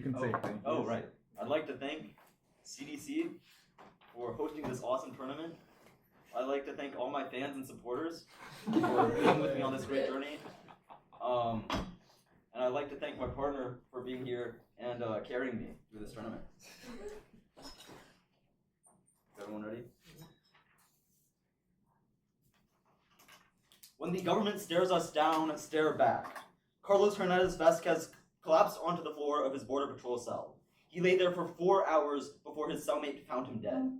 You can say thank you. Oh, right. I'd like to thank CDC for hosting this awesome tournament. I'd like to thank all my fans and supporters for being with me on this great journey. And I'd like to thank my partner for being here and carrying me through this tournament. Is everyone ready? When the government stares us down, stare back. Carlos Hernandez-Vasquez collapsed onto the floor of his Border Patrol cell. He lay there for 4 hours before his cellmate found him dead.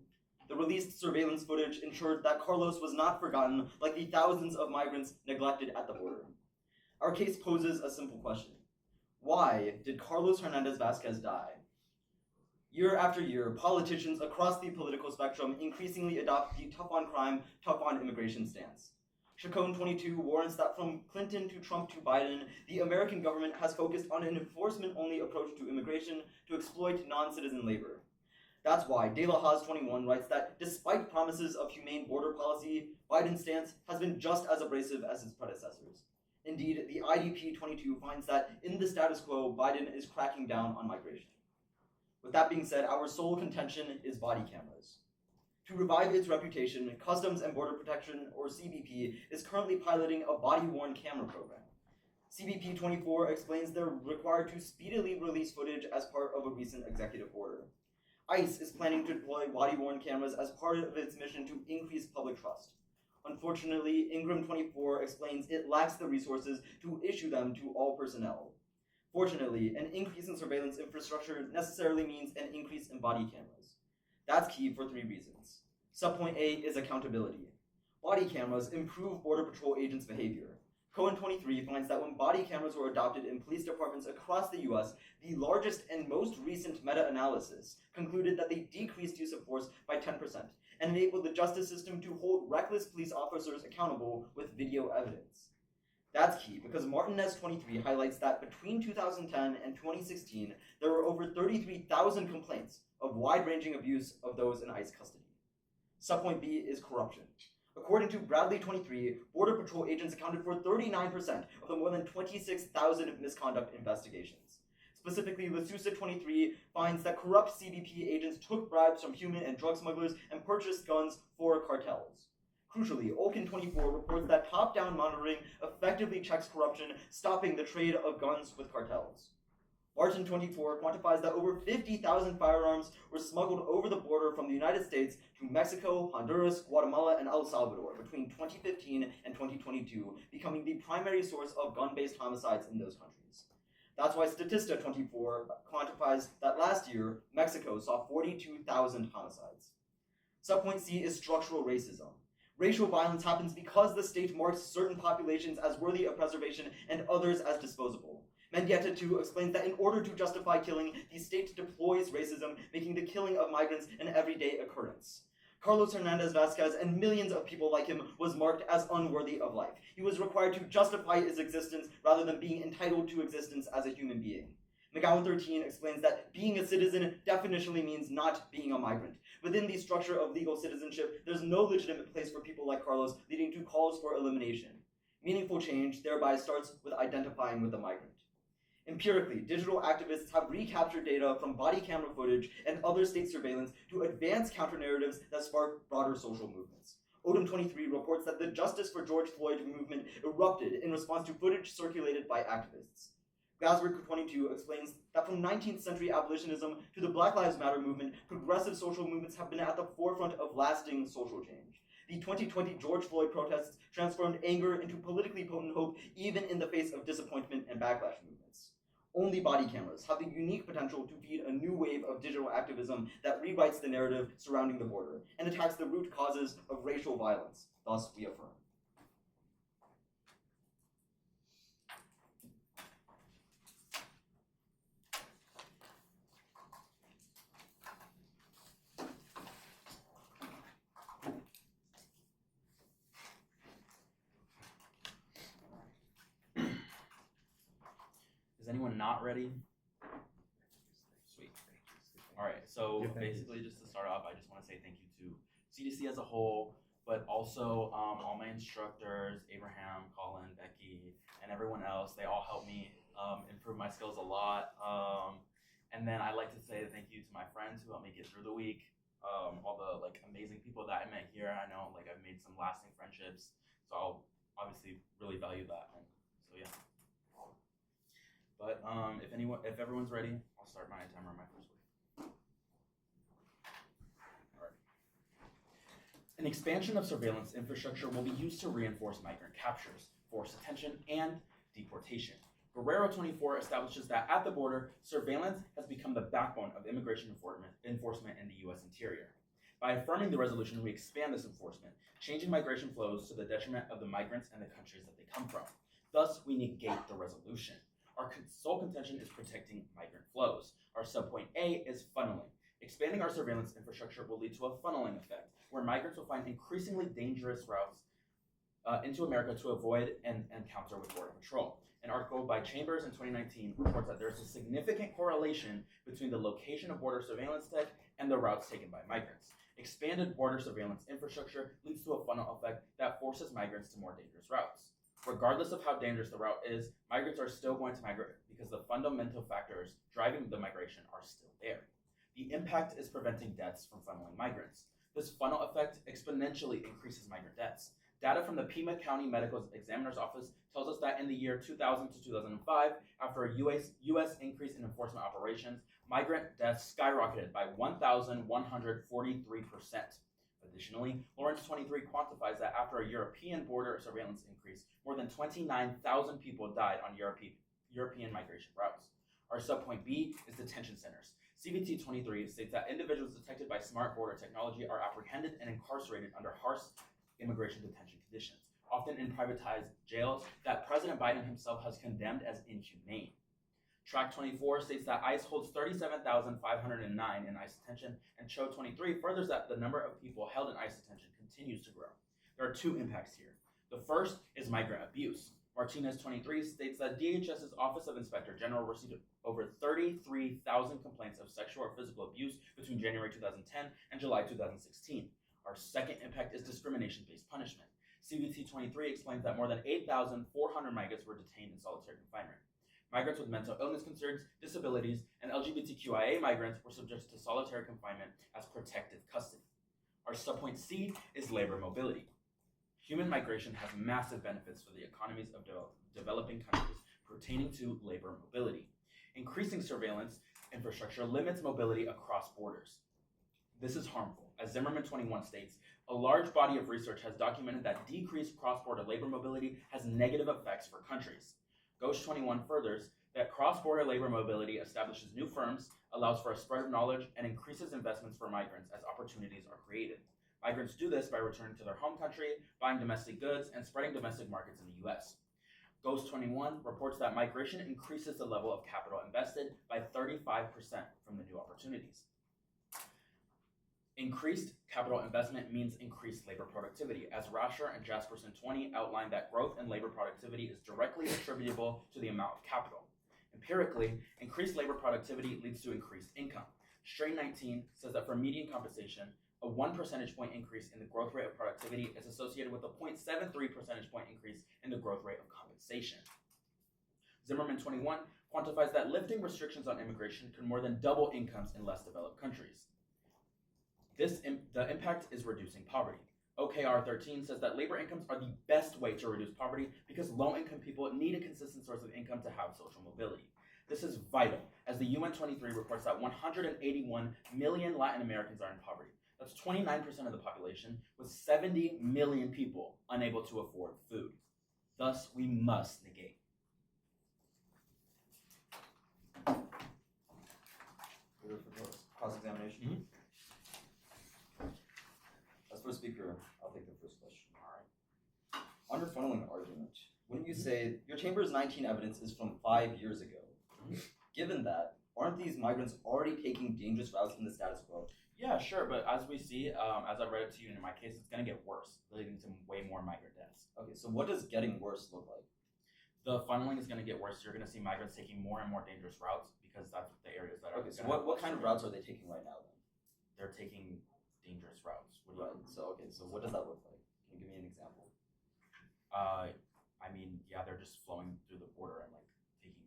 The released surveillance footage ensured that Carlos was not forgotten like the thousands of migrants neglected at the border. Our case poses a simple question. Why did Carlos Hernandez-Vasquez die? Year after year, politicians across the political spectrum increasingly adopt the tough on crime, tough on immigration stance. Chacon 22 warrants that from Clinton to Trump to Biden, the American government has focused on an enforcement-only approach to immigration to exploit non-citizen labor. That's why De La Hoz 21 writes that despite promises of humane border policy, Biden's stance has been just as abrasive as his predecessors. Indeed, the IDP 22 finds that in the status quo, Biden is cracking down on migration. With that being said, our sole contention is body cameras. To revive its reputation, Customs and Border Protection, or CBP, is currently piloting a body-worn camera program. CBP24 explains they're required to speedily release footage as part of a recent executive order. ICE is planning to deploy body-worn cameras as part of its mission to increase public trust. Unfortunately, Ingram 24 explains it lacks the resources to issue them to all personnel. Fortunately, an increase in surveillance infrastructure necessarily means an increase in body cameras. That's key for 3 reasons. Subpoint A is accountability. Body cameras improve Border Patrol agents' behavior. Cohen 23 finds that when body cameras were adopted in police departments across the US, the largest and most recent meta-analysis concluded that they decreased use of force by 10% and enabled the justice system to hold reckless police officers accountable with video evidence. That's key because Martinez 23 highlights that between 2010 and 2016, there were over 33,000 complaints of wide-ranging abuse of those in ICE custody. Subpoint B is corruption. According to Bradley 23, Border Patrol agents accounted for 39% of the more than 26,000 misconduct investigations. Specifically, Lasusa 23 finds that corrupt CBP agents took bribes from human and drug smugglers and purchased guns for cartels. Crucially, Olkin 24 reports that top-down monitoring effectively checks corruption, stopping the trade of guns with cartels. Walton 24 quantifies that over 50,000 firearms were smuggled over the border from the United States to Mexico, Honduras, Guatemala, and El Salvador between 2015 and 2022, becoming the primary source of gun-based homicides in those countries. That's why Statista 24 quantifies that last year, Mexico saw 42,000 homicides. Subpoint C is structural racism. Racial violence happens because the state marks certain populations as worthy of preservation and others as disposable. Mendieta 2 explains that in order to justify killing, the state deploys racism, making the killing of migrants an everyday occurrence. Carlos Hernandez-Vasquez and millions of people like him was marked as unworthy of life. He was required to justify his existence rather than being entitled to existence as a human being. McGowan 13 explains that being a citizen definitionally means not being a migrant. Within the structure of legal citizenship, there's no legitimate place for people like Carlos, leading to calls for elimination. Meaningful change thereby starts with identifying with the migrant. Empirically, digital activists have recaptured data from body camera footage and other state surveillance to advance counter-narratives that spark broader social movements. Odom 23 reports that the Justice for George Floyd movement erupted in response to footage circulated by activists. Glasberg 22 explains that from 19th century abolitionism to the Black Lives Matter movement, progressive social movements have been at the forefront of lasting social change. The 2020 George Floyd protests transformed anger into politically potent hope, even in the face of disappointment and backlash movements. Only body cameras have the unique potential to feed a new wave of digital activism that rewrites the narrative surrounding the border and attacks the root causes of racial violence. Thus, we affirm. Is anyone not ready? Sweet. All right, so basically just to start off, I just want to say thank you to CDC as a whole, but also all my instructors, Abraham, Colin, Becky, and everyone else. They all helped me improve my skills a lot. And then I'd like to say thank you to my friends who helped me get through the week. All the amazing people that I met here. I know I've made some lasting friendships, so I'll obviously really value that. And so yeah. But if everyone's ready, I'll start my timer on my first wave. All right. An expansion of surveillance infrastructure will be used to reinforce migrant captures, forced detention, and deportation. Rivera-24 establishes that at the border, surveillance has become the backbone of immigration enforcement in the U.S. interior. By affirming the resolution, we expand this enforcement, changing migration flows to the detriment of the migrants and the countries that they come from. Thus, we negate the resolution. Our sole contention is protecting migrant flows. Our subpoint A is funneling. Expanding our surveillance infrastructure will lead to a funneling effect, where migrants will find increasingly dangerous routes into America to avoid and encounter with Border Patrol. An article by Chambers in 2019 reports that there's a significant correlation between the location of border surveillance tech and the routes taken by migrants. Expanded border surveillance infrastructure leads to a funnel effect that forces migrants to more dangerous routes. Regardless of how dangerous the route is, migrants are still going to migrate because the fundamental factors driving the migration are still there. The impact is preventing deaths from funneling migrants. This funnel effect exponentially increases migrant deaths. Data from the Pima County Medical Examiner's Office tells us that in the year 2000 to 2005, after a U.S. increase in enforcement operations, migrant deaths skyrocketed by 1,143%. Additionally, Lawrence 23 quantifies that after a European border surveillance increase, more than 29,000 people died on European migration routes. Our subpoint B is detention centers. CDC2024 states that individuals detected by smart border technology are apprehended and incarcerated under harsh immigration detention conditions, often in privatized jails that President Biden himself has condemned as inhumane. Track 24 states that ICE holds 37,509 in ICE detention, and CHO 23 furthers that the number of people held in ICE detention continues to grow. There are two impacts here. The first is migrant abuse. Martinez 23 states that DHS's Office of Inspector General received over 33,000 complaints of sexual or physical abuse between January 2010 and July 2016. Our second impact is discrimination-based punishment. CDC2024 explains that more than 8,400 migrants were detained in solitary confinement. Migrants with mental illness concerns, disabilities, and LGBTQIA migrants were subjected to solitary confinement as protective custody. Our subpoint C is labor mobility. Human migration has massive benefits for the economies of developing countries pertaining to labor mobility. Increasing surveillance infrastructure limits mobility across borders. This is harmful. As Zimmerman 21 states, a large body of research has documented that decreased cross-border labor mobility has negative effects for countries. Ghost 21 furthers that cross-border labor mobility establishes new firms, allows for a spread of knowledge, and increases investments for migrants as opportunities are created. Migrants do this by returning to their home country, buying domestic goods, and spreading domestic markets in the U.S. Ghost 21 reports that migration increases the level of capital invested by 35% from the new opportunities. Increased capital investment means increased labor productivity, as Rasher and Jasperson 20 outline that growth in labor productivity is directly attributable to the amount of capital. Empirically, increased labor productivity leads to increased income. Strain 19 says that for median compensation, a 1 percentage point increase in the growth rate of productivity is associated with a 0.73 percentage point increase in the growth rate of compensation. Zimmerman 21 quantifies that lifting restrictions on immigration could more than double incomes in less developed countries. The impact is reducing poverty. OKR 13 says that labor incomes are the best way to reduce poverty because low-income people need a consistent source of income to have social mobility. This is vital, as the UN 23 reports that 181 million Latin Americans are in poverty. That's 29% of the population, with 70 million people unable to afford food. Thus, we must negate. Cross-examination. Mm-hmm. As first speaker, I'll take the first question. All right. On your funneling argument, wouldn't you say your Chambers 19 evidence is from 5 years ago? Mm-hmm. Given that, aren't these migrants already taking dangerous routes in the status quo? Yeah, sure, but as we see, as I read it to you in my case, it's going to get worse, leading to way more migrant deaths. Okay, so what does getting worse look like? The funneling is going to get worse. You're going to see migrants taking more and more dangerous routes because that's the areas that are. Okay, so what kind of routes are they taking right now then? They're taking dangerous routes. Right. So what does that look like? Can you give me an example? I mean, yeah, they're just flowing through the border and taking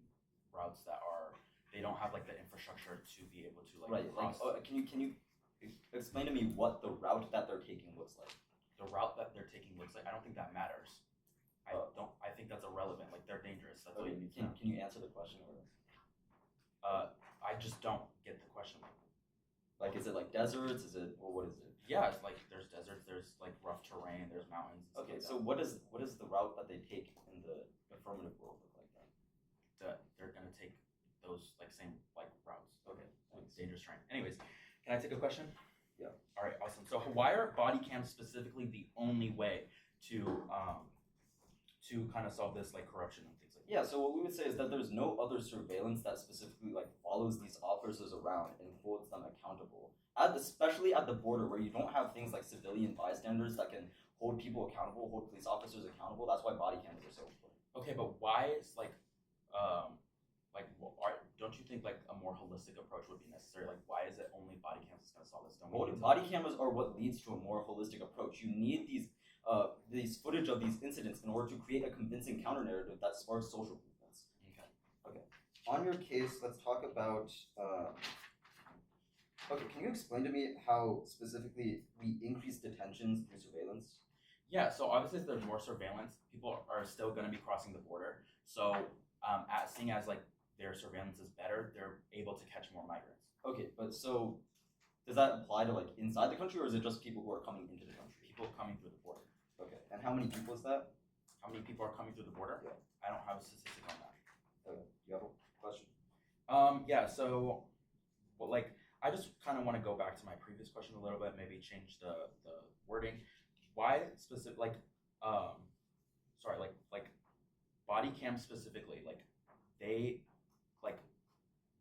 routes that are they don't have like the infrastructure to be able to like Right. Like, cross. can you explain to me what the route that they're taking looks like? The route that they're taking looks like. I don't think that matters. I think that's irrelevant. Like they're dangerous. That's all you need to know. Can you answer the question? I just don't get the question. Like, is it like deserts? Is it, or what is it? Yeah, it's like there's deserts, there's like rough terrain, there's mountains. And Okay, stuff so like what is the route that they take in the affirmative world look like then? that they're gonna take those like same like routes. Okay, Like thanks. dangerous terrain. Anyways, can I take a question? Yeah. All right, awesome. So why are body cams specifically the only way to kind of solve this like corruption and things like that? Yeah, so what we would say is that there's no other surveillance that specifically like follows these officers around and holds them accountable. Especially at the border where you don't have things like civilian bystanders that can hold people accountable, hold police officers accountable. That's why body cams are so important. Okay, but why is don't you think like a more holistic approach would be necessary? Like, why is it only body cams that's gonna solve this? Well, body cameras are what leads to a more holistic approach. You need these footage of these incidents in order to create a convincing counter narrative that sparks social movements. Okay. On your case, let's talk about. Okay, can you explain to me how specifically we increase detentions through surveillance? Yeah, so obviously if there's more surveillance, people are still going to be crossing the border. So seeing as like their surveillance is better, they're able to catch more migrants. Okay, but so does that apply to like inside the country, or is it just people who are coming into the country? People coming through the border. Okay, and how many people is that? How many people are coming through the border? Yeah. I don't have a statistic on that. Okay, you have a question? Yeah, so well, like I just kind of want to go back to my previous question a little bit, maybe change the wording. Why specific like body cam specifically, like they like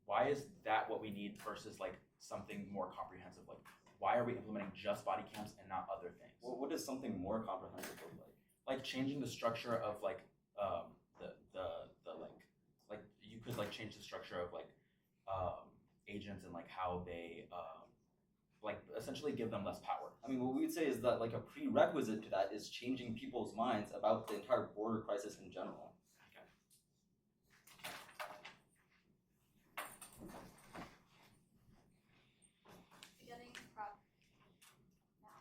why is that what we need versus like something more comprehensive? Like why are we implementing just body cams and not other things? Well, what does something more comprehensive look like? Like changing the structure of like like you could like change the structure of like agents and like how they like essentially give them less power. I mean, what we would say is that like a prerequisite to that is changing people's minds about the entire border crisis in general. Getting prep now.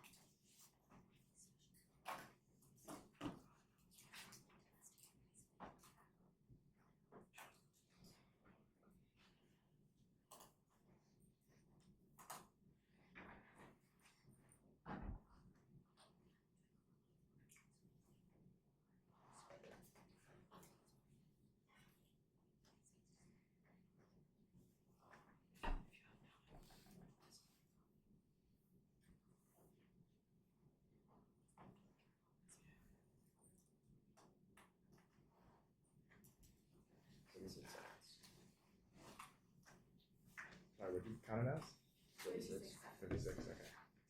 Sorry, what you counted as? 36. 36, okay.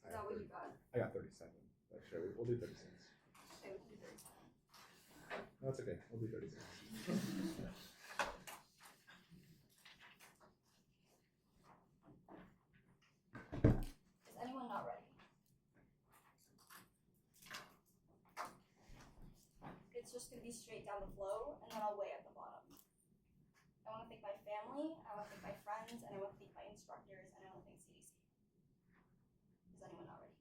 Is that what you got? I got 37. But sure, we'll do 36. Okay, we'll do 37. No, it's okay. We'll do 36. Is anyone not ready? It's just going to be straight down the flow, and then I'll weigh at the bottom. I want to thank my family, I want to thank my friends, and I want to thank my instructors, and I want to thank CDC. Is anyone not ready?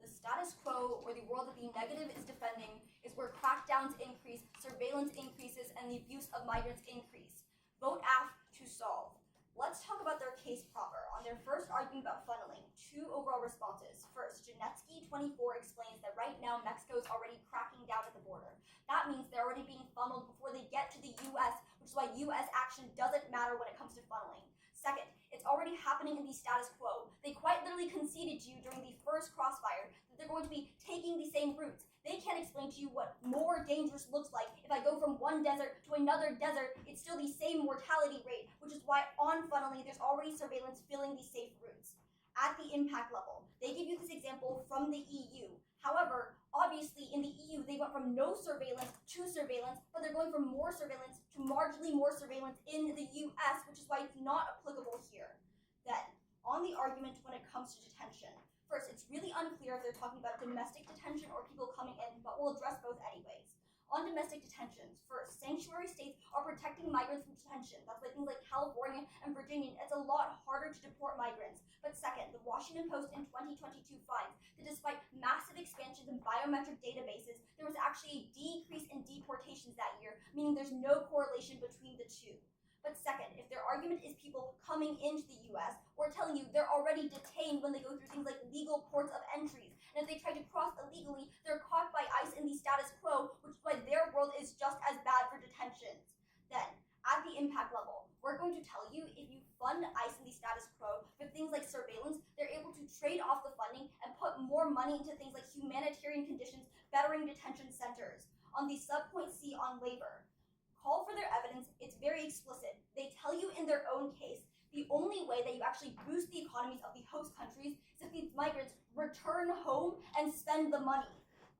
The status quo, or the world that the negative is defending, is where crackdowns increase, surveillance increases, and the abuse of migrants increase. Vote AF to solve. Let's talk about their case proper. On their first argument about funneling, 2 overall responses. First, CDC2024 explains that right now Mexico is already cracking down at the border. That means they're already being funneled before they get to the US, which is why US action doesn't matter when it comes to funneling. Second, it's already happening in the status quo. They quite literally conceded to you during the first crossfire that they're going to be taking the same routes. They can't explain to you what more dangerous looks like. If I go from one desert to another desert, it's still the same mortality rate, which is why on funneling, there's already surveillance filling these safe routes. At the impact level, they give you this example from the EU. However, obviously in the EU, they went from no surveillance to surveillance, but they're going from more surveillance to marginally more surveillance in the US, which is why it's not applicable here. Then, on the argument when it comes to detention, first, it's really unclear if they're talking about domestic detention or people coming in, but we'll address both anyways. On domestic detentions, first, sanctuary states are protecting migrants from detention. That's why things like California and Virginia, it's a lot harder to deport migrants. But second, the Washington Post in 2022 finds that despite massive expansions in biometric databases, there was actually a decrease in deportations that year, meaning there's no correlation between the two. But second, if their argument is people coming into the US, we're telling you they're already detained when they go through things like legal ports of entries. And if they try to cross illegally, they're caught by ICE in the status quo, which is why their world is just as bad for detentions. Then, at the impact level, we're going to tell you if you fund ICE in the status quo with things like surveillance, they're able to trade off the funding and put more money into things like humanitarian conditions, bettering detention centers. On the subpoint C on labor, call for their evidence, it's very explicit. They tell you in their own case, the only way that you actually boost the economies of the host countries is if these migrants return home and spend the money.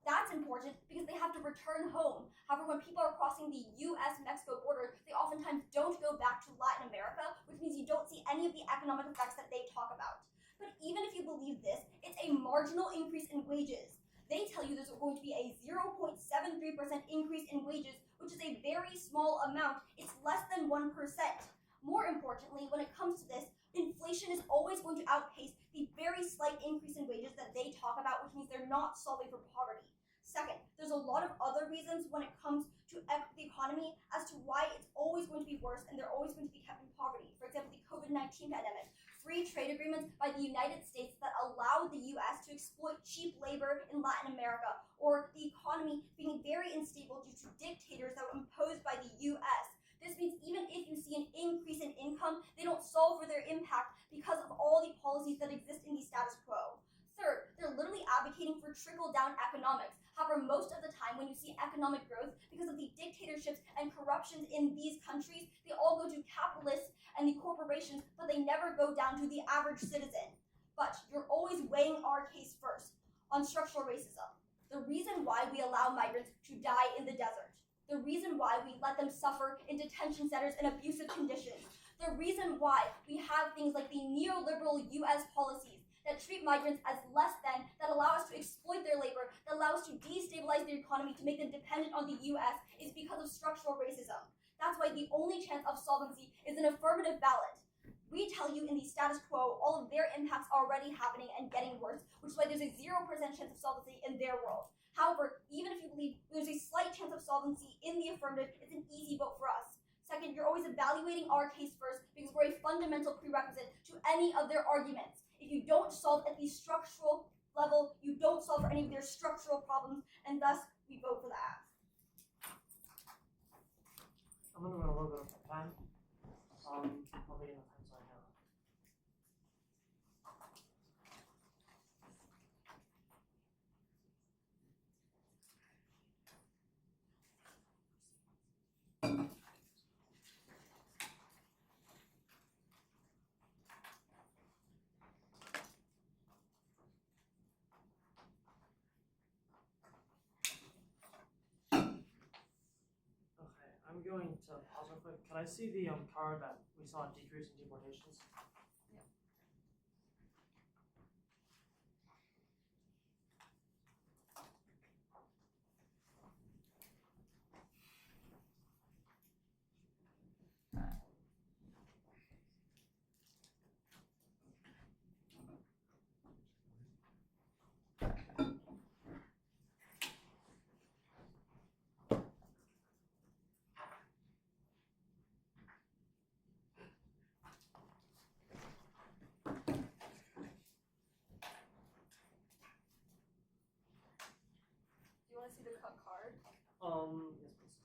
That's important because they have to return home. However, when people are crossing the US-Mexico border, they oftentimes don't go back to Latin America, which means you don't see any of the economic effects that they talk about. But even if you believe this, it's a marginal increase in wages. They tell you there's going to be a 0.73% increase in wages, which is a very small amount. It's less than 1%. More importantly, when it comes to this, inflation is always going to outpace the very slight increase in wages that they talk about, which means they're not solving for poverty. Second, there's a lot of other reasons when it comes to the economy as to why it's always going to be worse and they're always going to be kept in poverty. For example, the COVID-19 pandemic. Free trade agreements by the United States that allow the U.S. to exploit cheap labor in Latin America, or the economy being very unstable due to dictators that were imposed by the U.S. This means even if you see an increase in income, they don't solve for their impact because of all the policies that exist in the status quo. Third, they're literally advocating for trickle-down economics. However, most of the time when you see economic growth, because of the dictatorships and corruptions in these countries, they all go to capitalists and the corporations, but they never go down to the average citizen. But you're always weighing our case first on structural racism. The reason why we allow migrants to die in the desert. The reason why we let them suffer in detention centers in abusive conditions. The reason why we have things like the neoliberal US policies that treat migrants as less than, that allow us to exploit their labor, that allow us to destabilize their economy to make them dependent on the US is because of structural racism. That's why the only chance of solvency is an affirmative ballot. We tell you in the status quo, all of their impacts are already happening and getting worse, which is why there's a 0% chance of solvency in their world. However, even if you believe there's a slight chance of solvency in the affirmative, it's an easy vote for us. Second, you're always evaluating our case first because we're a fundamental prerequisite to any of their arguments. If you don't solve at the structural level, you don't solve for any of their structural problems, and thus we vote for that. I'm gonna run a little bit over time. I'll make enough time so I know. I'm going to pause real quick. Can I see the card that we saw a decrease in deportations? Do you want to see the cut card? Yes, please.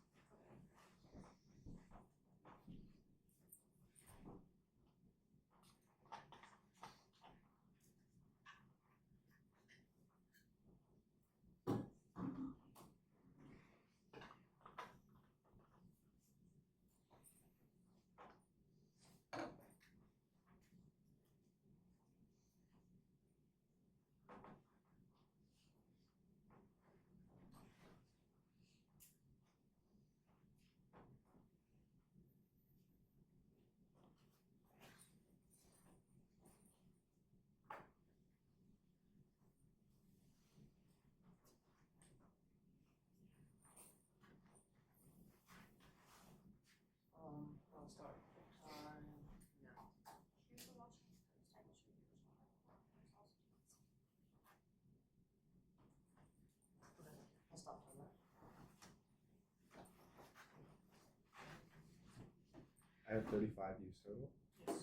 I have 35 views total. Yes.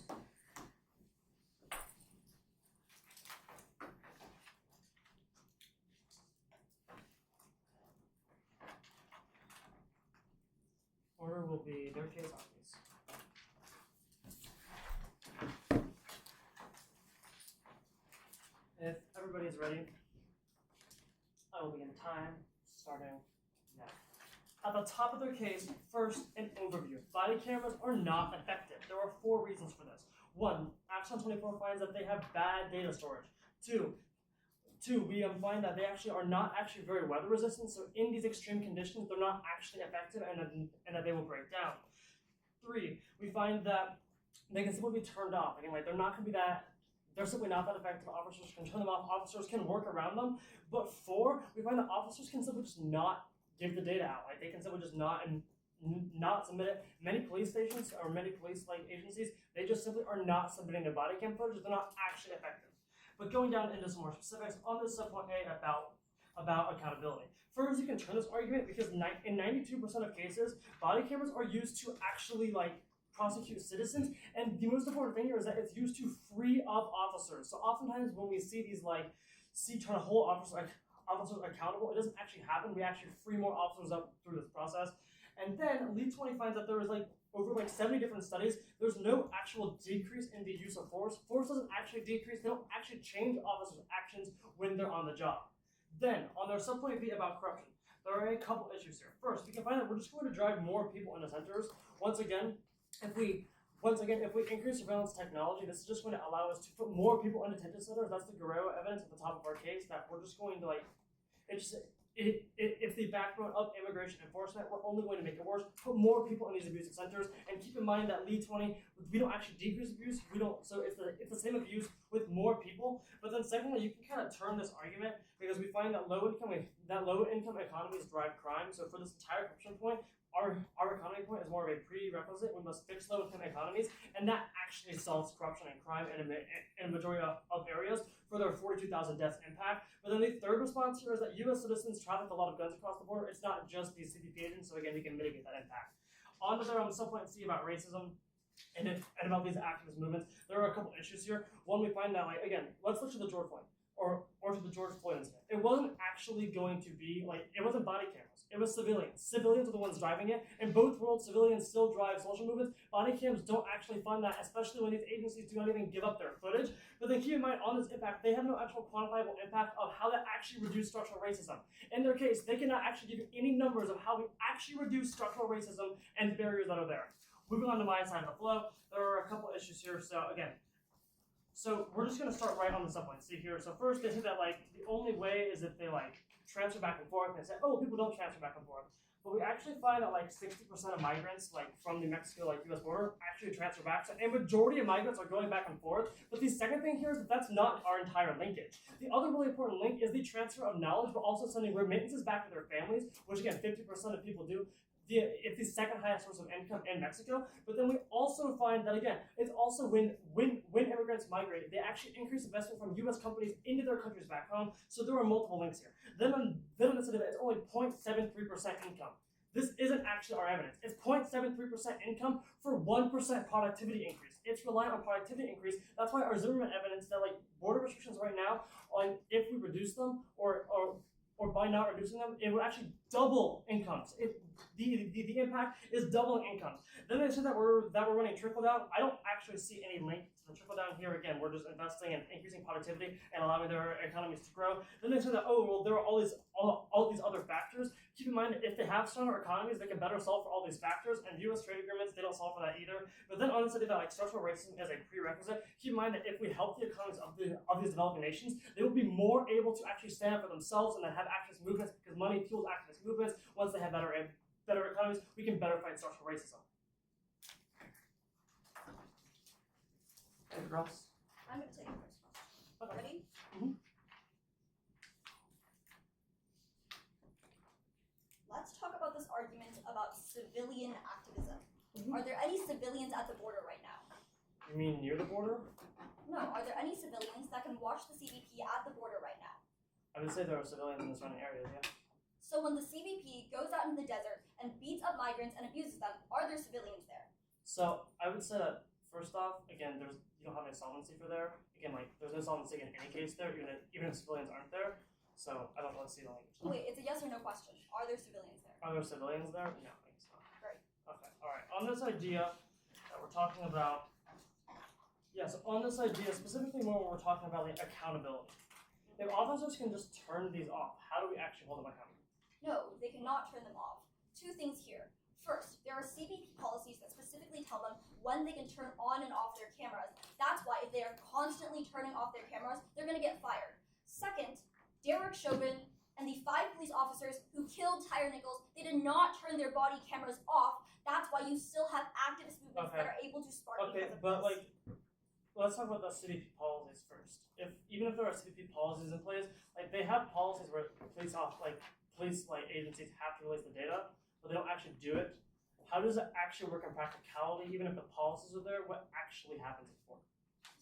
Order will be their case obvious. If everybody is ready, I will begin time starting now. At the top of their case, first, an overview. Body cameras are not effective. There are 4 reasons for this. 1, Axon24 finds that they have bad data storage. 2, we find that they actually are not actually very weather resistant, so in these extreme conditions, they're not actually effective and that they will break down. 3, we find that they can simply be turned off. Again, like they're simply not that effective. Officers can turn them off, officers can work around them. But 4, we find that officers can simply just not give the data out. Like they can simply just not submit it. Many police stations or many police agencies, they just simply are not submitting their body cam footage. They're not actually effective. But going down into some more specifics on this subpoint A about accountability. First, you can turn this argument because in 92% of cases, body cameras are used to actually prosecute citizens, and the most important thing here is that it's used to free up officers. So oftentimes when we see these trying to hold officers accountable, it doesn't actually happen. We actually free more officers up through this process. And then Lead 20 finds that there is over 70 different studies, there's no actual decrease in the use of force. Force doesn't actually decrease. They don't actually change officers' actions when they're on the job. Then, on their subpoint B about corruption, there are a couple issues here. First, we can find that we're just going to drive more people into centers. Once again, if we increase surveillance technology, this is just going to allow us to put more people into detention centers. That's the Guerrero evidence at the top of our case, that we're just going to it's the backbone of immigration enforcement. We're only going to make it worse. Put more people in these abusive centers, and keep in mind that Lead 20, we don't actually decrease abuse. So it's the same abuse with more people. But then secondly, you can kind of turn this argument because we find that low income economies drive crime. So for this entire corruption point, our economy point is more of a prerequisite. We must fix low-income economies, and that actually solves corruption and crime in a majority of areas for their 42,000 deaths impact. But then the third response here is that U.S. citizens traffic a lot of guns across the border. It's not just these CBP agents, so again, we can mitigate that impact. On to their subpoint C about racism and about these activist movements, there are a couple issues here. One, we find that, again, let's look to the George Floyd. Or to the George Floyd incident. It wasn't actually going to be it wasn't body cameras. It was civilians. Civilians are the ones driving it. In both worlds, civilians still drive social movements. Body cams don't actually fund that, especially when these agencies do not even give up their footage. But then keep in mind, on this impact, they have no actual quantifiable impact of how that actually reduced structural racism. In their case, they cannot actually give you any numbers of how we actually reduce structural racism and barriers that are there. Moving on to my side of the flow, there are a couple issues here. So we're just going to start right on the subpoint. See here. So first, they say that the only way is if they transfer back and forth. And they say, oh, people don't transfer back and forth. But we actually find that 60% of migrants from New Mexico, U.S. border, actually transfer back. So a majority of migrants are going back and forth. But the second thing here is that that's not our entire linkage. The other really important link is the transfer of knowledge, but also sending remittances back to their families, which again, 50% of people do. It's the second highest source of income in Mexico. But then we also find that, again, it's also when immigrants migrate, they actually increase investment from U.S. companies into their countries back home. So there are multiple links here. Then on this end, it's only 0.73% income. This isn't actually our evidence. It's 0.73% income for 1% productivity increase. It's reliant on productivity increase. That's why our Zimmerman evidence that border restrictions right now, if we reduce them or by not reducing them, it would actually double incomes. The impact is doubling incomes. Then they said that we're running trickle down. I don't actually see any link to the trickle down here. Again, we're just investing in increasing productivity and allowing their economies to grow. Then they said that there are all these other factors. Keep in mind that if they have stronger economies, they can better solve for all these factors. And U.S. trade agreements, they don't solve for that either. But then honestly, that structural racism is a prerequisite. Keep in mind that if we help the economies of these developing nations, they will be more able to actually stand up for themselves and then have activist movements, because money fuels activist movements. Once they have better economies, we can better fight structural racism. Hey, Ross. I'm going to take the first question. Okay. Ready? Mm-hmm. Let's talk about this argument about civilian activism. Mm-hmm. Are there any civilians at the border right now? You mean near the border? No. Are there any civilians that can watch the CBP at the border right now? I would say there are civilians in the surrounding areas, yeah. So when the CBP goes out into the desert and beats up migrants and abuses them, are there civilians there? So I would say that first off, again, you don't have any solvency for there. Again, like there's no solvency in any case there, even if civilians aren't there. So I don't want to see the language. Oh, wait, it's a yes or no question. Are there civilians there? Are there civilians there? No, I guess not. Great. Okay, alright. On this idea that we're talking about, on this idea, specifically more when we're talking about like accountability. If officers can just turn these off, how do we actually hold them accountable? No, they cannot turn them off. Two things here. First, there are CBP policies that specifically tell them when they can turn on and off their cameras. That's why if they are constantly turning off their cameras, they're going to get fired. Second, Derek Chauvin and the 5 police officers who killed Tyre Nichols, they did not turn their body cameras off. That's why you still have activist movements that are able to spark because of this. Let's talk about the CDP policies first. Even if there are CDP policies in place, like they have policies where police agencies have to release the data, but they don't actually do it. How does it actually work in practicality? Even if the policies are there, what actually happens before?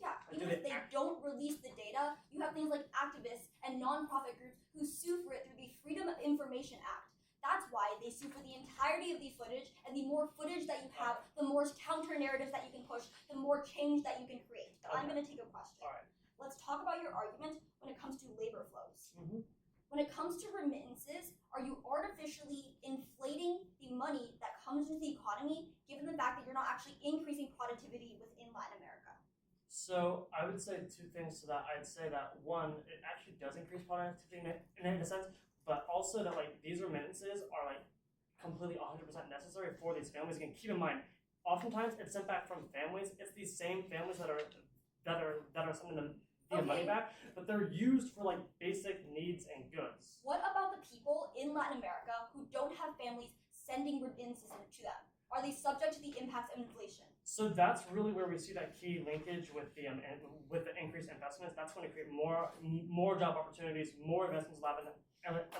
Yeah, even if they don't release the data, you have things like activists and nonprofit groups who sue for it through the Freedom of Information Act. That's why they sue for the entirety of the footage, and the more footage that you have, the more counter narratives that you can push, the more change that you can create. But I'm going to take a question. All right. Let's talk about your argument when it comes to labor flows. Mm-hmm. When it comes to remittances, are you artificially inflating the money that comes into the economy, given the fact that you're not actually increasing productivity within Latin America? So I would say 2 things to that. I'd say that one, it actually does increase productivity in a sense, but also that like these remittances are like completely 100% necessary for these families. Again, keep in mind, oftentimes it's sent back from families. It's these same families that are sending them the money back, but they're used for like basic needs and goods. What about the people in Latin America who don't have families sending remittances to them? Are they subject to the impacts of inflation? So that's really where we see that key linkage with the increased investments. That's going to create more job opportunities, more investments in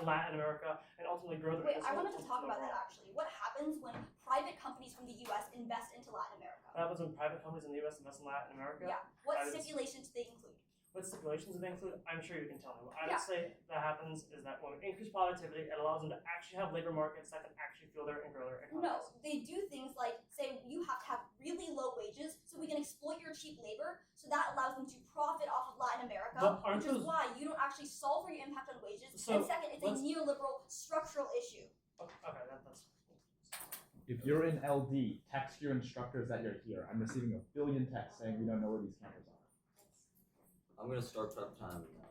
Latin America, and ultimately grow the. Wait, I wanted to talk about that actually. What happens when private companies from the U.S. invest into Latin America? What happens when private companies in the U.S. invest in Latin America? Yeah. What stipulations do they include? What stipulations do they include? I'm sure you can tell me. What I would say that happens is that when we increase productivity, it allows them to actually have labor markets that can actually fuel their and grow their economies. No, they do things like say you have to have really low wages so we can exploit your cheap labor, so that allows them to profit off of Latin America, which is why you don't actually solve for your impact on wages. And second, it's a neoliberal structural issue. Okay, that's. If you're in LD, text your instructors that you're here. I'm receiving 1 billion texts saying we don't know where these cameras are. I'm gonna start prep time now.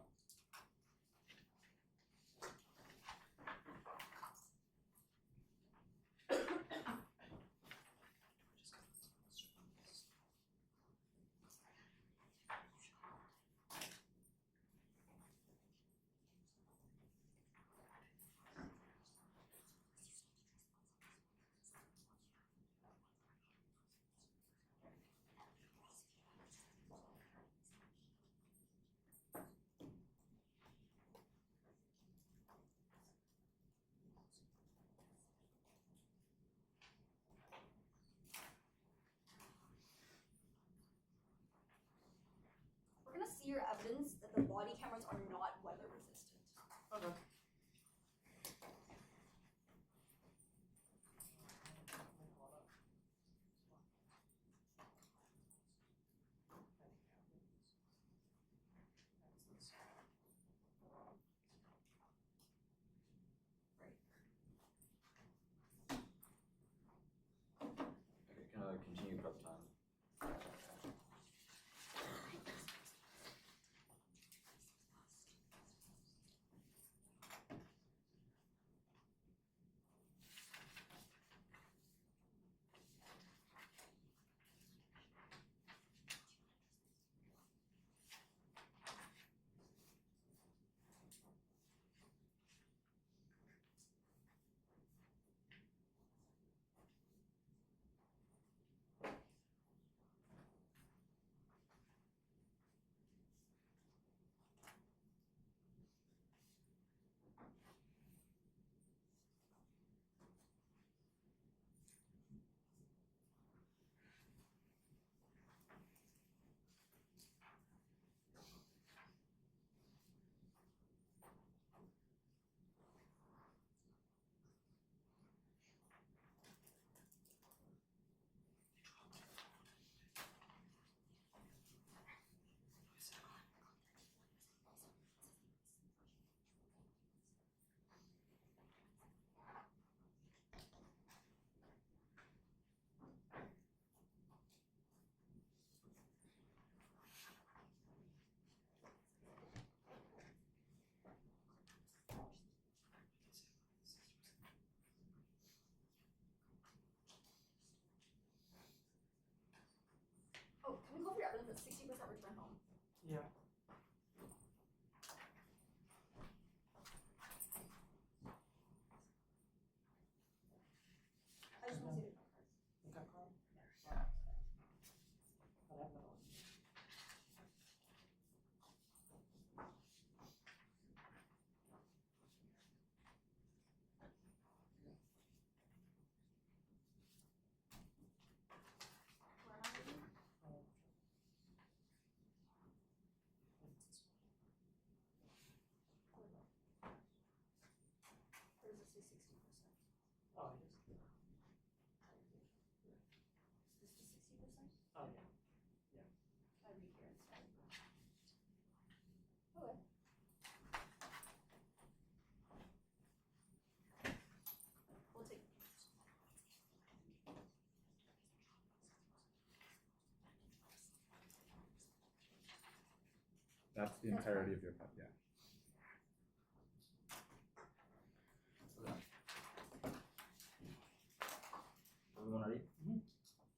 We're gonna see your evidence that the body cameras are not weather resistant. Okay. Okay, can I continue prep time? Oh, can we call for your evidence that 60% return home? Yeah. I just want to see the numbers. Okay, Carl. I have that one. Where am I reading? Or does it say 60%? Oh, it is. Is this the 60%? Oh, yeah. I read here instead. Okay. We'll take That's the entirety of your cut, yeah. Everyone ready?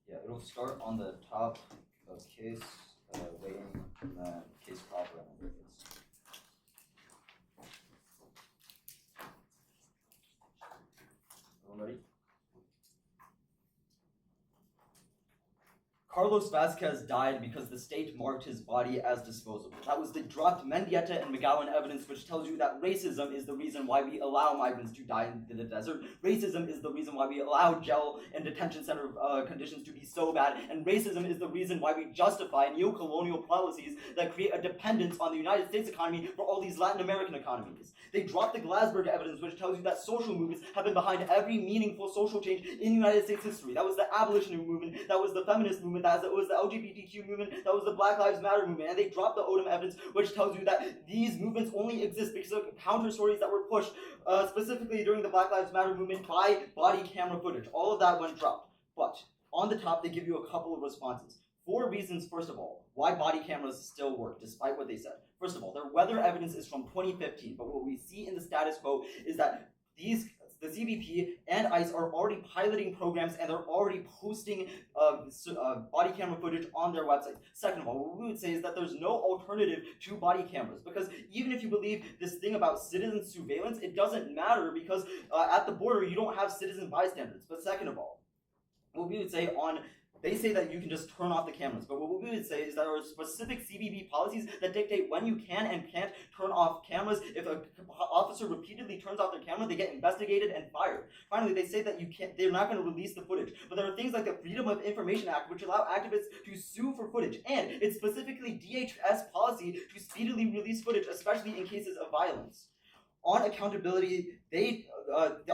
Yeah, it'll start on the top of case, weighing, and then case proper and everything. Everyone ready? Carlos Vasquez died because the state marked his body as disposable. That was the dropped Mendieta and McGowan evidence, which tells you that racism is the reason why we allow migrants to die in the desert. Racism is the reason why we allow jail and detention center conditions to be so bad. And racism is the reason why we justify neo-colonial policies that create a dependence on the United States economy for all these Latin American economies. They dropped the Glasberg evidence, which tells you that social movements have been behind every meaningful social change in United States history. That was the abolitionist movement, that was the feminist movement, that was the LGBTQ movement, that was the Black Lives Matter movement, and they dropped the Odom evidence, which tells you that these movements only exist because of counter stories that were pushed, specifically during the Black Lives Matter movement, by body camera footage. All of that went dropped. But on the top, they give you a couple of responses. 4 reasons, first of all, why body cameras still work, despite what they said. First of all, their weather evidence is from 2015, but what we see in the status quo is that the CBP and ICE are already piloting programs and they're already posting body camera footage on their website. Second of all, what we would say is that there's no alternative to body cameras, because even if you believe this thing about citizen surveillance, it doesn't matter because at the border you don't have citizen bystanders. But second of all, what we would say they say that you can just turn off the cameras, but what we would say is that there are specific CBP policies that dictate when you can and can't turn off cameras. If an officer repeatedly turns off their camera, they get investigated and fired. Finally, they say that they're not going to release the footage, but there are things like the Freedom of Information Act, which allow activists to sue for footage, and it's specifically DHS policy to speedily release footage, especially in cases of violence. On accountability,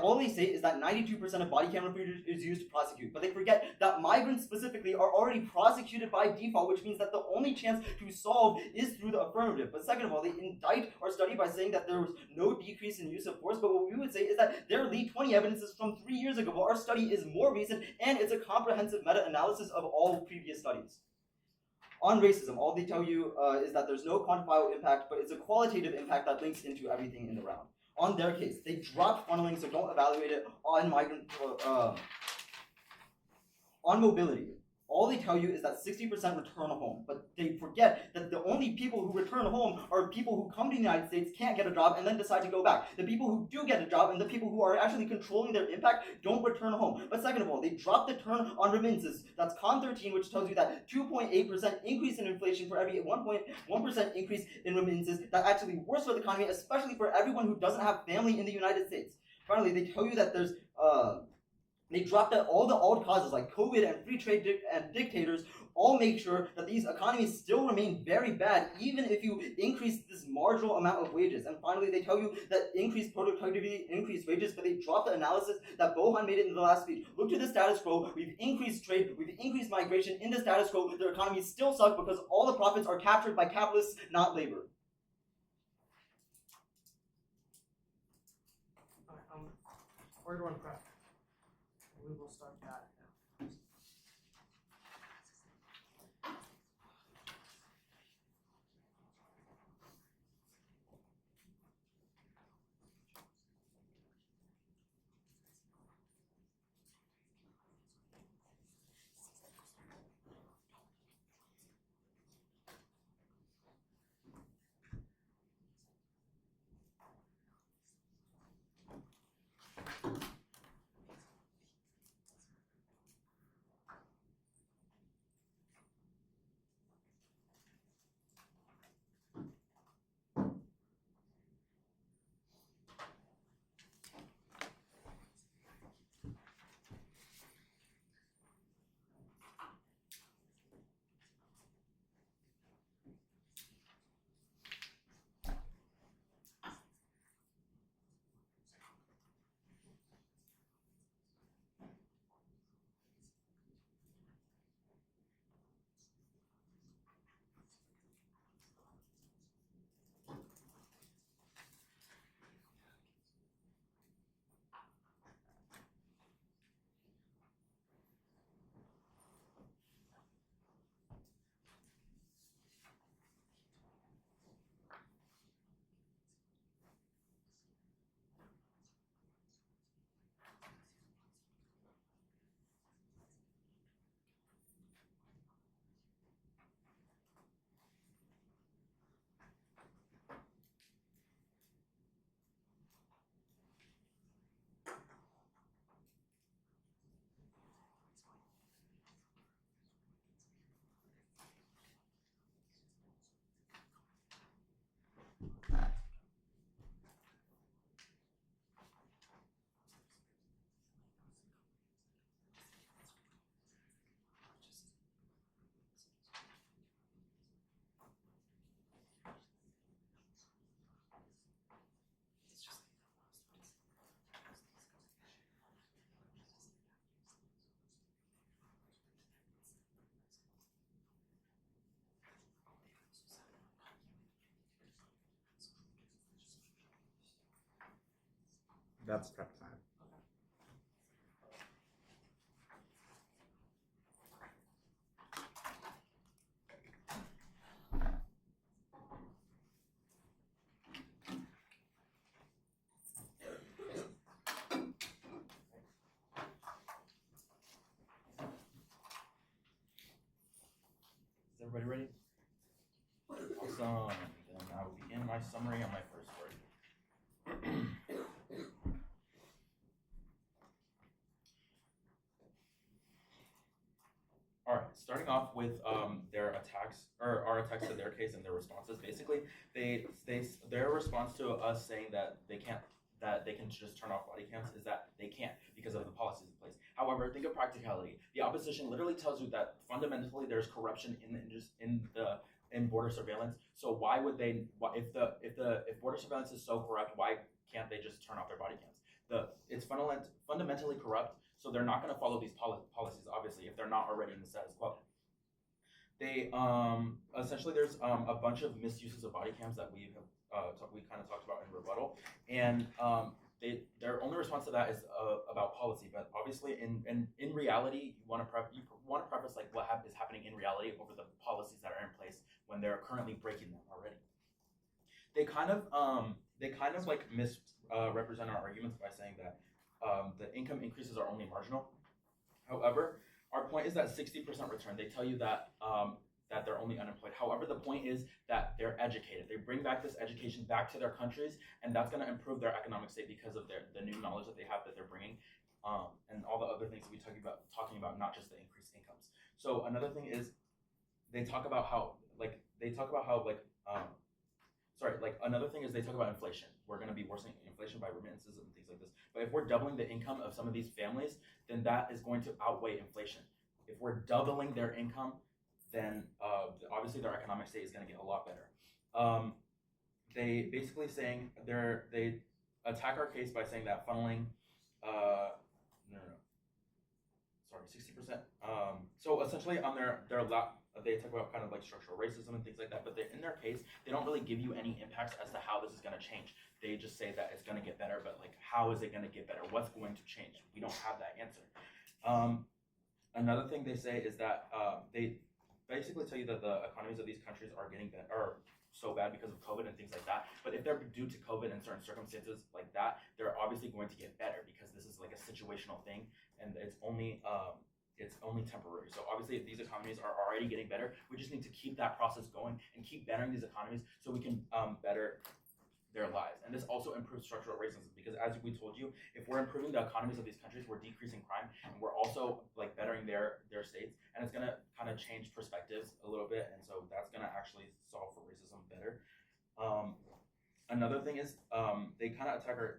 all they say is that 92% of body camera footage is used to prosecute, but they forget that migrants specifically are already prosecuted by default, which means that the only chance to solve is through the affirmative. But second of all, they indict our study by saying that there was no decrease in use of force, but what we would say is that their lead 20 evidence is from 3 years ago, but our study is more recent, and it's a comprehensive meta-analysis of all previous studies. On racism, all they tell you is that there's no quantifiable impact, but it's a qualitative impact that links into everything in the round. On their case, they dropped funneling, so don't evaluate it on migrant, on mobility. All they tell you is that 60% return home, but they forget that the only people who return home are people who come to the United States, can't get a job, and then decide to go back. The people who do get a job and the people who are actually controlling their impact don't return home. But second of all, they dropped the turn on remittances. That's Con 13, which tells you that 2.8% increase in inflation for every 1.1% increase in remittances. That's actually worse for the economy, especially for everyone who doesn't have family in the United States. Finally, they tell you that there's they dropped out all the old causes like COVID and free trade and dictators all make sure that these economies still remain very bad, even if you increase this marginal amount of wages. And finally, they tell you that increased productivity, increased wages, but they dropped the analysis that Bohan made it in the last speech. Look to the status quo. We've increased trade. We've increased migration. In the status quo, their economies still suck because all the profits are captured by capitalists, not labor. Alright, we're going to prep. We will start that now. That's prep time. Is everybody ready? Awesome. Then I will begin my summary on my first word. All right, starting off with their attacks, or our attacks to their case and their responses. Basically, their response to us saying that they can just turn off body cams is that they can't because of the policies in place. However, think of practicality. The opposition literally tells you that fundamentally there's corruption in border surveillance. So why would they? If border surveillance is so corrupt, why can't they just turn off their body cams? It's fundamentally corrupt, so they're not going to follow these policies. Obviously, if they're not already in the status quo. They essentially there's a bunch of misuses of body cams that we kind of talked about in rebuttal, and their only response to that is about policy. But obviously, in reality, you want to preface like what is happening in reality over the policies that are in place when they're currently breaking them already. They kind of like misrepresent our arguments by saying that the income increases are only marginal. However, our point is that 60% return. They tell you that that they're only unemployed. However, the point is that they're educated. They bring back this education back to their countries, and that's going to improve their economic state because of the new knowledge that they have that they're bringing, and all the other things that we talking about, not just the increased incomes. So another thing is they talk about how another thing is they talk about inflation. We're going to be worsening inflation by remittances and things like this. But if we're doubling the income of some of these families, then that is going to outweigh inflation. If we're doubling their income, then obviously their economic state is going to get a lot better. They basically saying they attack our case by saying that funneling, 60%. So essentially on they talk about kind of like structural racism and things like that, but in their case, they don't really give you any impacts as to how this is going to change. They just say that it's going to get better, but like, how is it going to get better? What's going to change? We don't have that answer. Another thing they say is that they basically tell you that the economies of these countries are getting better, or so bad because of COVID and things like that. But if they're due to COVID and certain circumstances like that, they're obviously going to get better because this is like a situational thing, and it's only temporary. So obviously, if these economies are already getting better, we just need to keep that process going and keep bettering these economies so we can better their lives. And this also improves structural racism because, as we told you, if we're improving the economies of these countries, we're decreasing crime, and we're also like bettering their states, and it's gonna kind of change perspectives a little bit, and so that's gonna actually solve for racism better. Another thing is they kind of attack our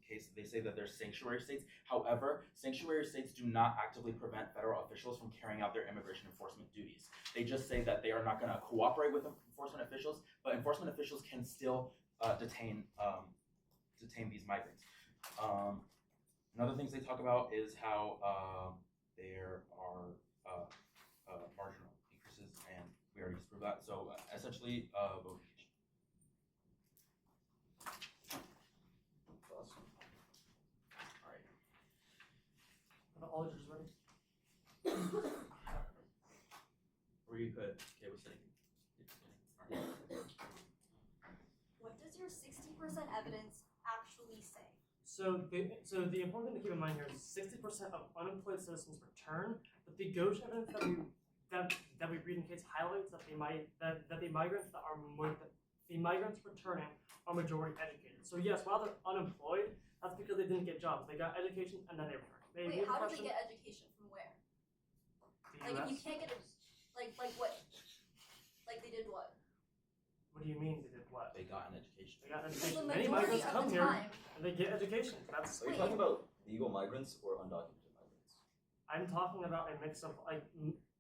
case. They say that there's sanctuary states. However, sanctuary states do not actively prevent federal officials from carrying out their immigration enforcement duties. They just say that they are not going to cooperate with enforcement officials, but enforcement officials can still detain these migrants. Another things they talk about is how there are marginal increases, and we already disproved that. So essentially, vote. All the judges ready? Or you could. Okay, we're sitting. What does your 60% evidence actually say? So the important thing to keep in mind here is 60% of unemployed citizens return, but the gauge evidence that we read in case highlights that the migrants returning are majority educated. So yes, while they're unemployed, that's because they didn't get jobs. They got education and then they returned. Wait, how did they get education? From where? Like, if you can't get like what? Like, they did what? What do you mean they did what? They got an education. They got an The education. majority Many migrants of come the here time. and they get education. That's. Are you talking about legal migrants or undocumented migrants? I'm talking about a mix of like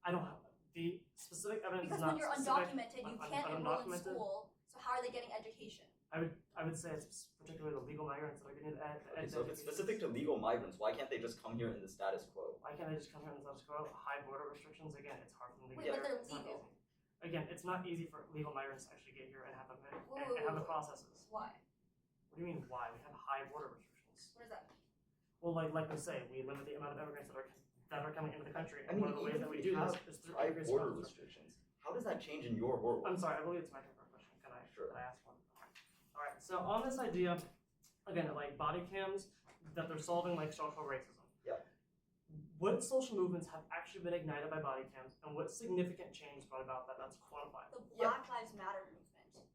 I don't have the specific evidence. Because is not when you're specific, undocumented, you can't enroll in school. So how are they getting education? I would say it's particularly the legal migrants that are getting Okay, so if it's specific to legal migrants, why can't they just come here in the status quo? Why can't they just come here and status quo? High border restrictions. Again, it's hard for them to Wait, get but here. they're It's not legal. easy. Again, it's not easy for legal migrants to actually get here and have the Whoa. processes. Why? What do you mean why? We have high border restrictions. immigrants. What does that mean? Well, like we say, we limit the amount of immigrants that are coming into the country. I And mean, one of the ways even that we if do have this is through high increased border funds. restrictions, how does that change in your world? I'm sorry, I believe it's my turn for a question. Can I ask one? All right. So on this idea, again, like body cams, that they're solving like structural racism. Yeah. What social movements have actually been ignited by body cams, and what significant change brought about that's quantifiable? The Black Lives Matter movement.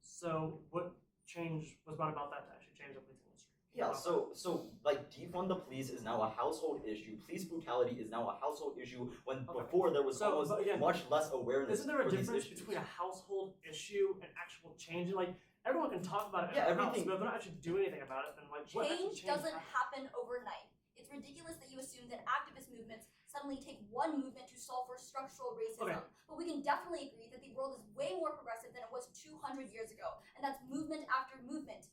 So what change was brought about that to actually change the policing industry? Yeah, so like defund the police is now a household issue. Police brutality is now a household issue when Okay. before there was So, almost but again, much less awareness Isn't there a for these difference issues. between a household issue and actual change? Like everyone can talk about it in Yeah, their house, everything- but if they're not actually doing anything about it, then like what actual Change doesn't happens? happen overnight. It's ridiculous that you assume that activist movements suddenly take one movement to solve for structural racism. Okay. But we can definitely agree that the world is way more progressive than it was 200 years ago. And that's movement after movement.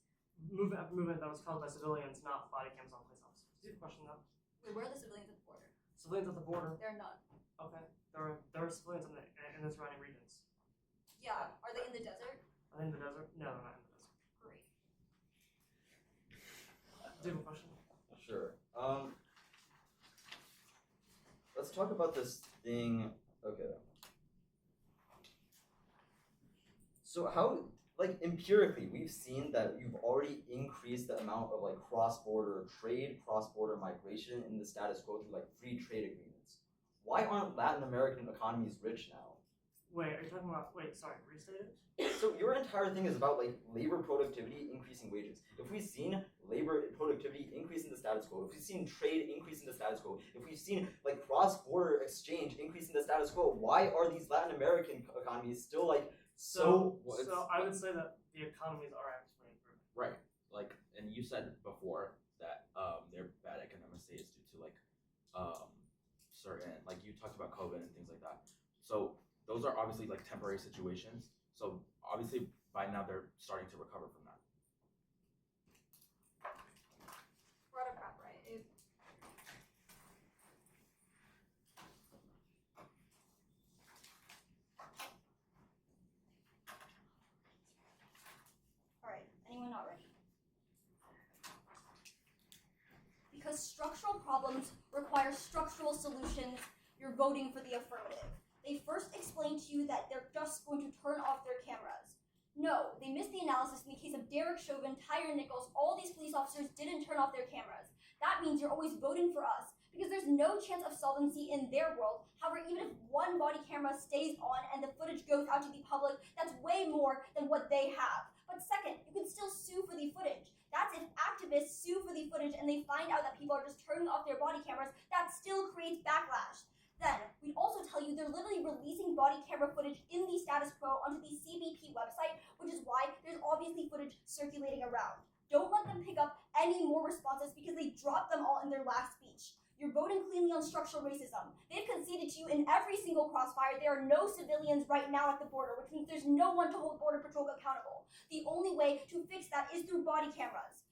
Movement after movement that was caused by civilians, not body cams on police officers. Do you have a question though? Wait, where are the civilians at the border? Civilians at the border. There are none. Okay. There are civilians in the surrounding regions. Yeah. Are they in the desert? Are they in the desert? No, they're not in the desert. Great. Do you have a question? Sure. Let's talk about this thing. Okay. So how, like empirically, we've seen that you've already increased the amount of like cross-border trade, cross-border migration in the status quo through like free trade agreements. Why aren't Latin American economies rich now? Wait, are you talking about? Wait, sorry, restate it. So your entire thing is about like labor productivity increasing wages. If we've seen labor productivity increase in the status quo, if we've seen trade increase in the status quo, if we've seen like cross-border exchange increase in the status quo, why are these Latin American economies still like So I would say that the economies are actually improving. Right. Like, and you said before that their bad economic state is due to like certain, like you talked about COVID and things like that. So those are obviously like temporary situations. So obviously by now they're starting to recover from that. We're out of crap, right? Alright, anyone not ready? Because structural problems require structural solutions, you're voting for the affirmative. They first explain to you that they're just going to turn off their cameras. No, they missed the analysis in the case of Derek Chauvin, Tyre Nichols, all these police officers didn't turn off their cameras. That means you're always voting for us, because there's no chance of solvency in their world. However, even if one body camera stays on and the footage goes out to the public, that's way more than what they have. But second, you can still sue for the footage. That's if activists sue for the footage and they find out that people are just turning off their body cameras, that still creates backlash. Then, we'd also tell you they're literally releasing body camera footage in the status quo onto the CBP website, which is why there's obviously footage circulating around. Don't let them pick up any more responses because they dropped them all in their last speech. You're voting cleanly on structural racism. They've conceded to you in every single crossfire. There are no civilians right now at the border, which means there's no one to hold Border Patrol accountable. The only way to fix that is through body cameras.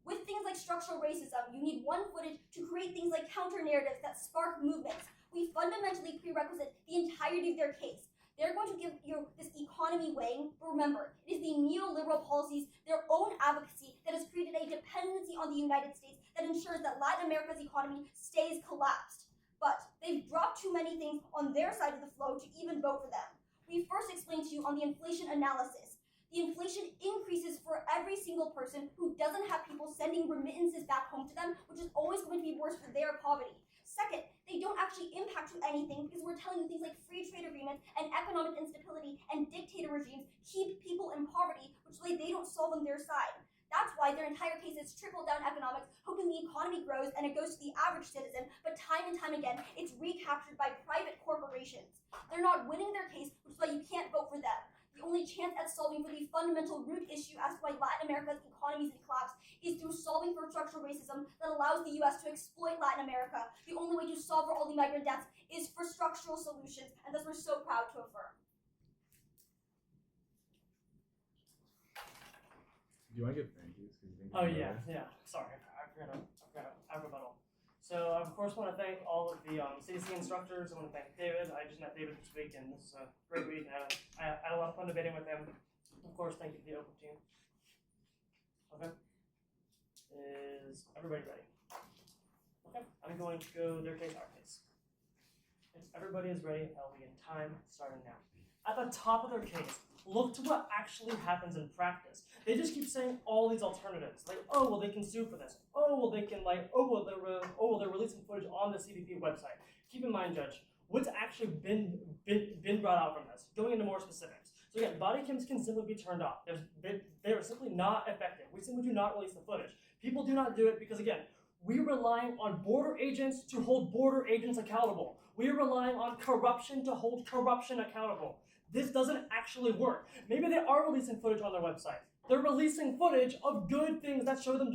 With things like structural racism, you need one footage to create things like counter-narratives that spark movements. We fundamentally prerequisite the entirety of their case. They're going to give you this economy weighing, but remember, it is the neoliberal policies, their own advocacy, that has created a dependency on the United States that ensures that Latin America's economy stays collapsed. But they've dropped too many things on their side of the flow to even vote for them. We first explained to you on the inflation analysis. The inflation increases for every single person who doesn't have people sending remittances back home to them, which is always going to be worse for their poverty. Second, they don't actually impact you anything because we're telling you things like free trade agreements and economic instability and dictator regimes keep people in poverty, which way they don't solve on their side. That's why their entire case is trickle-down economics, hoping the economy grows and it goes to the average citizen, but time and time again, it's recaptured by private corporations. They're not winning their case, which is why you can't vote for them. The only chance at solving for the fundamental root issue as to why Latin America's economy is in collapse is through solving for structural racism that allows the U.S. to exploit Latin America. The only way to solve for all the migrant deaths is for structural solutions, and thus we're so proud to affirm. Do you want to give thank yous? Oh yeah. Sorry, I forgot a rebuttal. So I of course want to thank all of the CDC instructors. I want to thank David. I just met David this week, and this is a great week. I had a lot of fun debating with him. Of course, thank you to the Open team. Okay. Is everybody ready? Okay, I'm going to go their case, our case. If everybody is ready, I'll begin time starting now. At the top of their case, look to what actually happens in practice. They just keep saying all these alternatives, like, oh, well, they can sue for this. Oh, well, they can, they're releasing footage on the CBP website. Keep in mind, Judge, what's actually been brought out from this? Going into more specifics. So again, body cams can simply be turned off. They are simply not effective. We simply do not release the footage. People do not do it because, again, we're relying on border agents to hold border agents accountable. We're relying on corruption to hold corruption accountable. This doesn't actually work. Maybe they are releasing footage on their website. They're releasing footage of good things that show them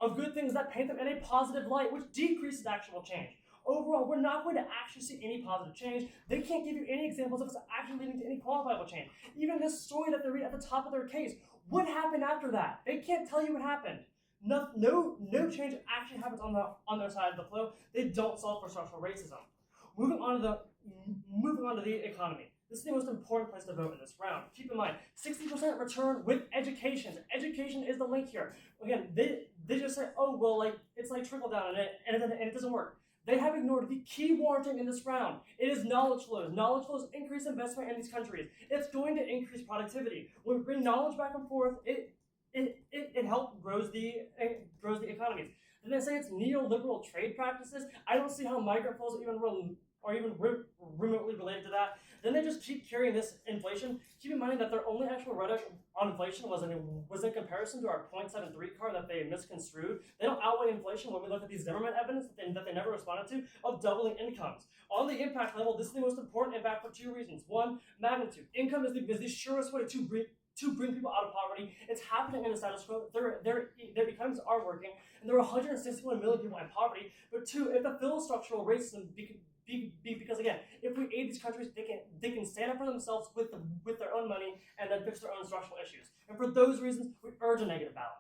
of good things that paint them in a positive light, which decreases actual change. Overall, we're not going to actually see any positive change. They can't give you any examples of it's actually leading to any quantifiable change. Even this story that they read at the top of their case, what happened after that? They can't tell you what happened. No change actually happens on their side of the flow. They don't solve for structural racism. Moving on to the economy. This is the most important place to vote in this round. Keep in mind, 60% return with education. Education is the link here. Again, they just say, oh, well, like it's like trickle down and it doesn't work. They have ignored the key warranting in this round. It is knowledge flows. Knowledge flows increase investment in these countries. It's going to increase productivity. When we bring knowledge back and forth, it helps grows the economies. Then they say it's neoliberal trade practices. I don't see how migrant flows are even remotely related to that. Then they just keep carrying this inflation. Keep in mind that their only actual rhetoric on inflation was in comparison to our 0.73 card that they misconstrued. They don't outweigh inflation when we look at these Zimmerman evidence that they never responded to of doubling incomes. On the impact level, this is the most important impact for two reasons. One, magnitude. Income is the surest way to bring people out of poverty. It's happening in the status quo. Their economies are working, and there are 161 million people in poverty. But two, if the fill structural racism because again, if we aid these countries, they can stand up for themselves with their own money and then fix their own structural issues. And for those reasons, we urge a negative ballot.